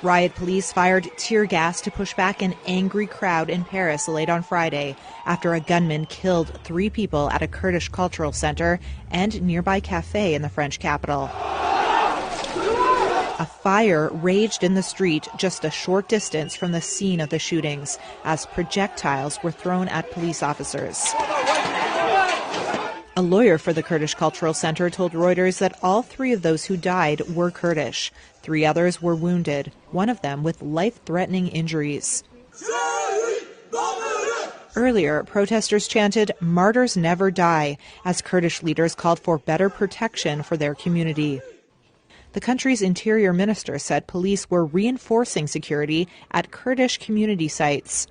Riot police fired tear gas to push back an angry crowd in Paris late on Friday after a gunman killed 3 people at a Kurdish cultural center and nearby cafe in the French capital. A fire raged in the street just a short distance from the scene of the shootings as projectiles were thrown at police officers. A lawyer for the Kurdish Cultural Center told Reuters that all 3 of those who died were Kurdish. 3 others were wounded, one of them with life-threatening injuries. Earlier, protesters chanted, "Martyrs never die," as Kurdish leaders called for better protection for their community. The country's interior minister said police were reinforcing security at Kurdish community sites.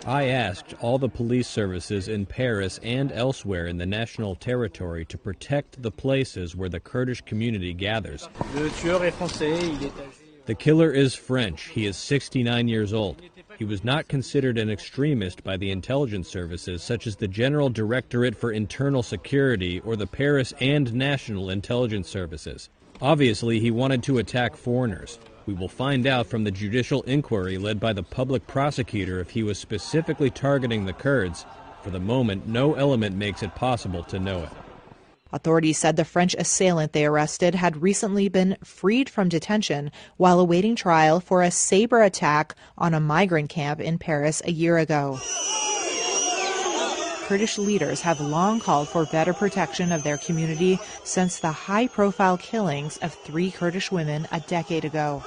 I asked all the police services in Paris and elsewhere in the national territory to protect the places where the Kurdish community gathers. The killer is French. He is 69 years old. He was not considered an extremist by the intelligence services such as the General Directorate for Internal Security or the Paris and National Intelligence Services. Obviously, he wanted to attack foreigners. We will find out from the judicial inquiry led by the public prosecutor if he was specifically targeting the Kurds. For the moment, no element makes it possible to know it. Authorities said the French assailant they arrested had recently been freed from detention while awaiting trial for a saber attack on a migrant camp in Paris a year ago. Kurdish leaders have long called for better protection of their community since the high-profile killings of 3 Kurdish women a decade ago.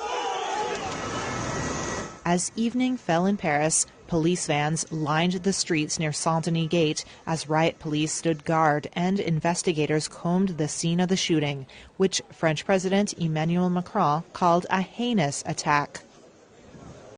As evening fell in Paris, police vans lined the streets near Saint-Denis Gate as riot police stood guard and investigators combed the scene of the shooting, which French President Emmanuel Macron called a heinous attack.